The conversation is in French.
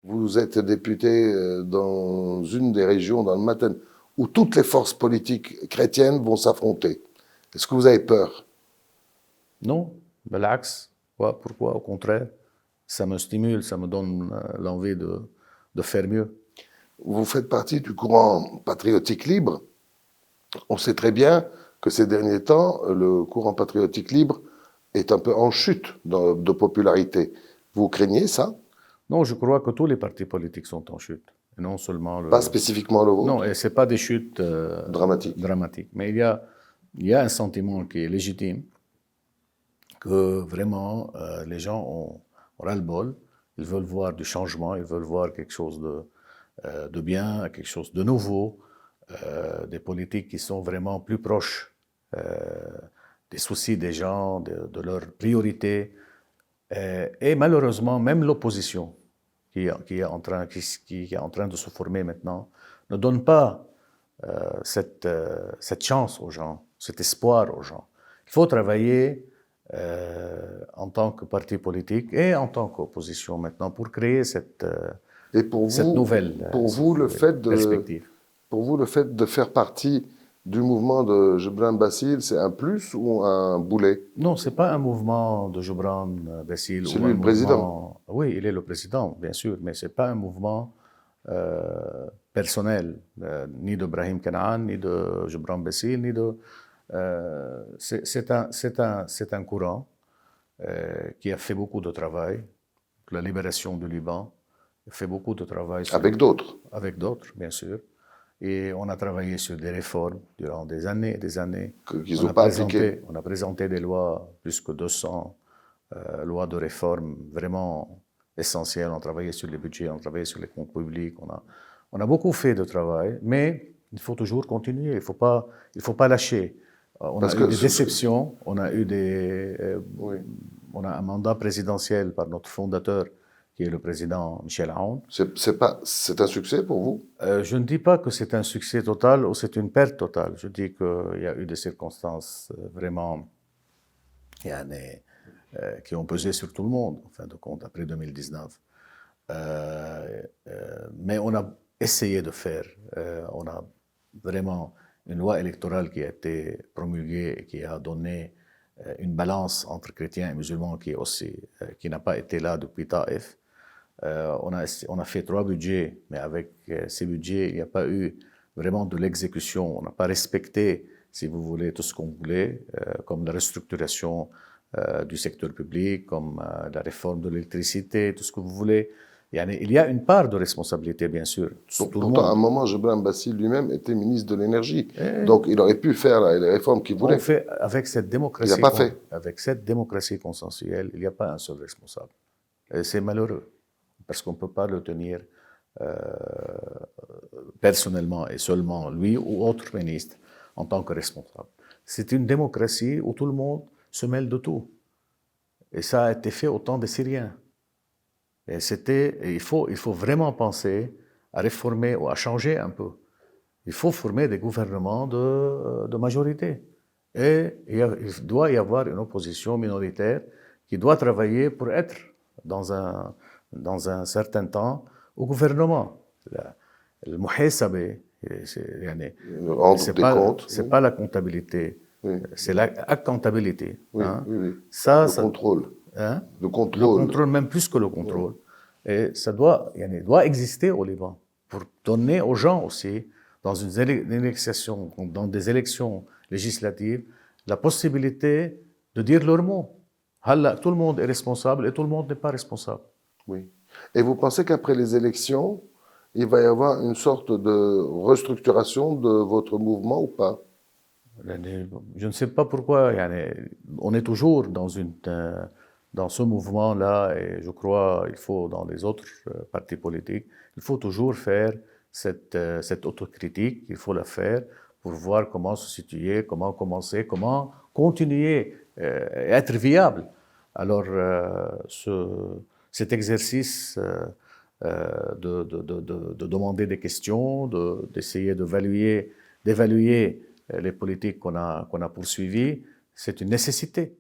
Vous êtes député dans une des régions, dans le Matin, où toutes les forces politiques chrétiennes vont s'affronter. Est-ce que vous avez peur? Non, relax. Pourquoi? Au contraire, ça me stimule, ça me donne l'envie de faire mieux. Vous faites partie du courant patriotique libre. On sait très bien que ces derniers temps, le courant patriotique libre est un peu en chute de popularité. Vous craignez ça? Non, je crois que tous les partis politiques sont en chute. Et non seulement Pas le... spécifiquement le Non, vôtre? et ce n'est pas des chutes Dramatique. dramatiques. Mais il y a un sentiment qui est légitime, que vraiment les gens ont ras-le-bol. Ils veulent voir du changement, ils veulent voir quelque chose de bien, quelque chose de nouveau, des politiques qui sont vraiment plus proches euh, des soucis des gens, de leurs priorités. Et malheureusement, même l'opposition qui est en train de se former maintenant ne donne pas cette chance aux gens, cet espoir aux gens. Il faut travailler en tant que parti politique et en tant qu'opposition maintenant pour créer cette Et pour nouvelle vous, le fait perspective. pour vous, le fait de faire partie du mouvement de Gebran Bassil, c'est un plus ou un boulet? Non, ce n'est pas un mouvement de Gebran Bassil C'est ou lui un le président. mouvement... Oui, il est le président, bien sûr, mais ce n'est pas un mouvement personnel, ni de Brahim Kanaan, ni de Gebran Bassil, ni de... c'est un courant qui a fait beaucoup de travail, la libération du Liban, fait beaucoup de travail Avec d'autres. avec d'autres, bien sûr. Et on a travaillé sur des réformes durant des années et des années. Qu'ils n'ont pas appliqué. On a présenté des lois, plus que 200 lois de réforme vraiment essentielles. On a travaillé sur les budgets, on a travaillé sur les comptes publics. On a beaucoup fait de travail, mais il faut toujours continuer. Il faut pas lâcher. On Parce a eu que des déceptions, on a eu oui. on a un mandat présidentiel par notre fondateur, qui est le président Michel Aoun. C'est un succès pour vous? Je ne dis pas que c'est un succès total ou c'est une perte totale. Je dis qu'il y a eu des circonstances vraiment qui ont pesé sur tout le monde, en fin de compte, après 2019. Mais on a essayé de faire. On a vraiment une loi électorale qui a été promulguée et qui a donné une balance entre chrétiens et musulmans qui n'a pas été là depuis Taïf. On a fait 3 budgets, mais avec ces budgets, il n'y a pas eu vraiment de l'exécution. On n'a pas respecté, si vous voulez, tout ce qu'on voulait, comme la restructuration du secteur public, comme la réforme de l'électricité, tout ce que vous voulez. Il y a une part de responsabilité, bien sûr. Pourtant, à un moment, Gebran Bassil lui-même était ministre de l'énergie. Donc, il aurait pu faire les réformes qu'il voulait. On fait avec cette démocratie, il n'a pas fait. Avec cette démocratie consensuelle, il n'y a pas un seul responsable. Et c'est malheureux, parce qu'on ne peut pas le tenir personnellement et seulement lui ou autre ministre en tant que responsable. C'est une démocratie où tout le monde se mêle de tout. Et ça a été fait au temps des Syriens. Et il faut vraiment penser à réformer ou à changer un peu. Il faut former des gouvernements de majorité. Et il doit y avoir une opposition minoritaire qui doit travailler pour être dans un certain temps au gouvernement. Le muhasabah, c'est pas la comptabilité, c'est l'accountability. Oui, hein. oui, oui. Ça, le contrôle. Hein? Le contrôle. Le contrôle, même plus que le contrôle. Et ça doit exister au Liban pour donner aux gens aussi, dans dans des élections législatives, la possibilité de dire leur mot. Tout le monde est responsable et tout le monde n'est pas responsable. Oui. Et vous pensez qu'après les élections, il va y avoir une sorte de restructuration de votre mouvement ou pas? Je ne sais pas pourquoi. On est toujours dans ce mouvement-là, et je crois qu'il faut, dans les autres partis politiques, il faut toujours faire cette autocritique, il faut la faire pour voir comment se situer, comment commencer, comment continuer et être viable. Alors, cet exercice de demander des questions, d'essayer d'évaluer les politiques qu'on a poursuivies, c'est une nécessité.